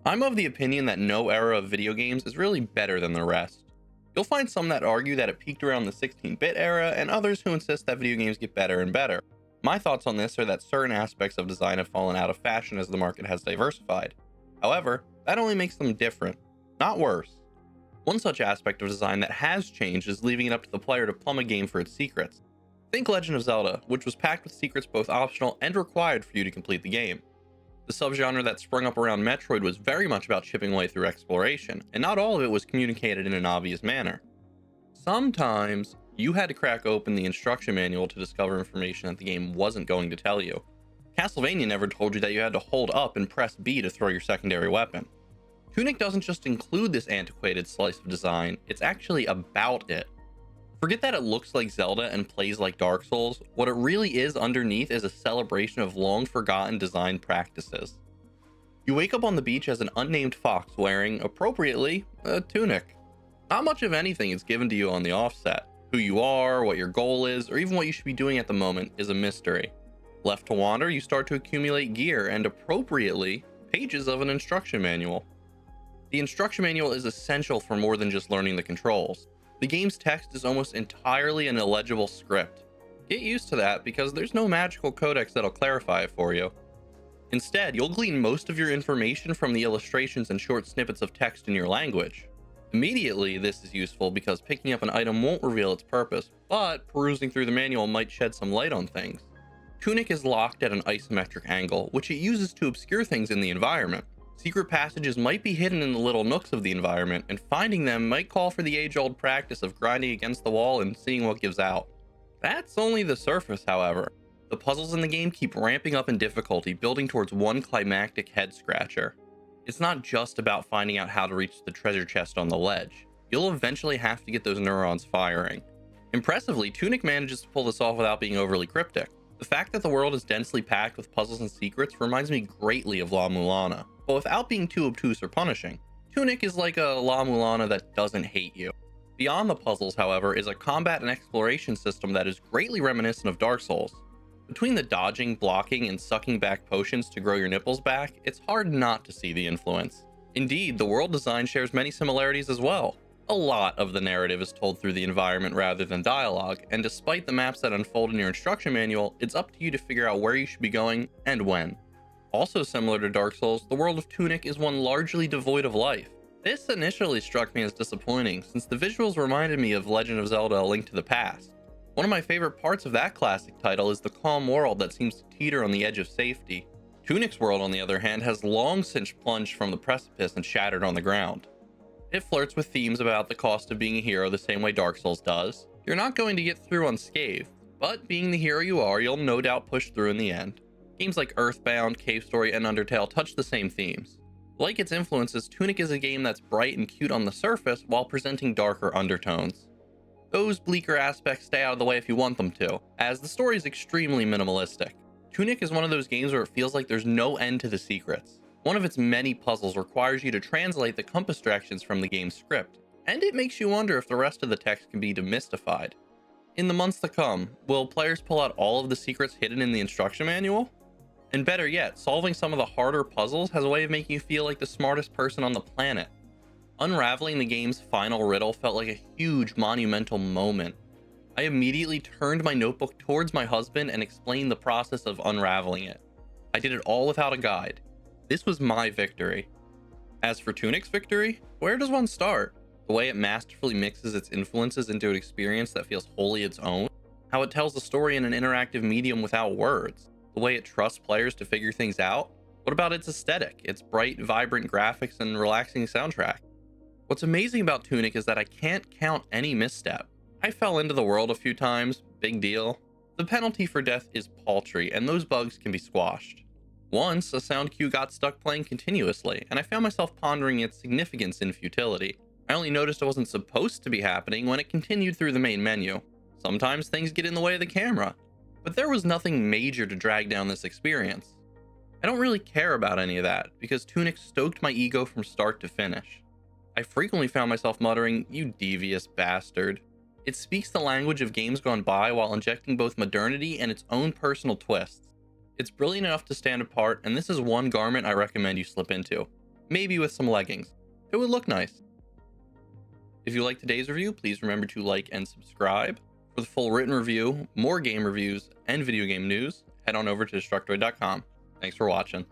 I'm of the opinion that no era of video games is really better than the rest. You'll find some that argue that it peaked around the 16-bit era, and others who insist that video games get better and better. My thoughts on this are that certain aspects of design have fallen out of fashion as the market has diversified. However, that only makes them different, not worse. One such aspect of design that has changed is leaving it up to the player to plumb a game for its secrets. Think Legend of Zelda, which was packed with secrets both optional and required for you to complete the game. The subgenre that sprung up around Metroid was very much about chipping away through exploration, and not all of it was communicated in an obvious manner. Sometimes, you had to crack open the instruction manual to discover information that the game wasn't going to tell you. Castlevania never told you that you had to hold up and press B to throw your secondary weapon. Tunic doesn't just include this antiquated slice of design, it's actually about it. Forget that it looks like Zelda and plays like Dark Souls, what it really is underneath is a celebration of long forgotten design practices. You wake up on the beach as an unnamed fox wearing, appropriately, a tunic. Not much of anything is given to you on the offset. Who you are, what your goal is, or even what you should be doing at the moment is a mystery. Left to wander, you start to accumulate gear and, appropriately, pages of an instruction manual. The instruction manual is essential for more than just learning the controls. The game's text is almost entirely an illegible script. Get used to that because there's no magical codex that'll clarify it for you. Instead, you'll glean most of your information from the illustrations and short snippets of text in your language. Immediately, this is useful because picking up an item won't reveal its purpose, but perusing through the manual might shed some light on things. Tunic is locked at an isometric angle, which it uses to obscure things in the environment. Secret passages might be hidden in the little nooks of the environment, and finding them might call for the age-old practice of grinding against the wall and seeing what gives out. That's only the surface, however. The puzzles in the game keep ramping up in difficulty, building towards one climactic head-scratcher. It's not just about finding out how to reach the treasure chest on the ledge. You'll eventually have to get those neurons firing. Impressively, Tunic manages to pull this off without being overly cryptic. The fact that the world is densely packed with puzzles and secrets reminds me greatly of La Mulana, but without being too obtuse or punishing. Tunic is like a La Mulana that doesn't hate you. Beyond the puzzles, however, is a combat and exploration system that is greatly reminiscent of Dark Souls. Between the dodging, blocking, and sucking back potions to grow your nipples back, it's hard not to see the influence. Indeed, the world design shares many similarities as well. A lot of the narrative is told through the environment rather than dialogue, and despite the maps that unfold in your instruction manual, it's up to you to figure out where you should be going and when. Also similar to Dark Souls, the world of Tunic is one largely devoid of life. This initially struck me as disappointing, since the visuals reminded me of Legend of Zelda: A Link to the Past. One of my favorite parts of that classic title is the calm world that seems to teeter on the edge of safety. Tunic's world, on the other hand, has long since plunged from the precipice and shattered on the ground. It flirts with themes about the cost of being a hero the same way Dark Souls does. You're not going to get through unscathed, but being the hero you are, you'll no doubt push through in the end. Games like Earthbound, Cave Story, and Undertale touch the same themes. Like its influences, Tunic is a game that's bright and cute on the surface while presenting darker undertones. Those bleaker aspects stay out of the way if you want them to, as the story is extremely minimalistic. Tunic is one of those games where it feels like there's no end to the secrets. One of its many puzzles requires you to translate the compass directions from the game's script, and it makes you wonder if the rest of the text can be demystified. In the months to come, will players pull out all of the secrets hidden in the instruction manual? And better yet, solving some of the harder puzzles has a way of making you feel like the smartest person on the planet. Unraveling the game's final riddle felt like a huge monumental moment. I immediately turned my notebook towards my husband and explained the process of unraveling it. I did it all without a guide. This was my victory. As for Tunic's victory, where does one start? The way it masterfully mixes its influences into an experience that feels wholly its own? How it tells a story in an interactive medium without words? The way it trusts players to figure things out? What about its aesthetic, its bright, vibrant graphics and relaxing soundtrack? What's amazing about Tunic is that I can't count any misstep. I fell into the world a few times, big deal. The penalty for death is paltry, and those bugs can be squashed. Once, a sound cue got stuck playing continuously, and I found myself pondering its significance in futility. I only noticed it wasn't supposed to be happening when it continued through the main menu. Sometimes things get in the way of the camera, but there was nothing major to drag down this experience. I don't really care about any of that, because Tunic stoked my ego from start to finish. I frequently found myself muttering, "You devious bastard." It speaks the language of games gone by while injecting both modernity and its own personal twists. It's brilliant enough to stand apart, and this is one garment I recommend you slip into. maybe with some leggings. It would look nice. If you liked today's review, please remember to like and subscribe. For the full written review, more game reviews, and video game news, head on over to Destructoid.com. Thanks for watching.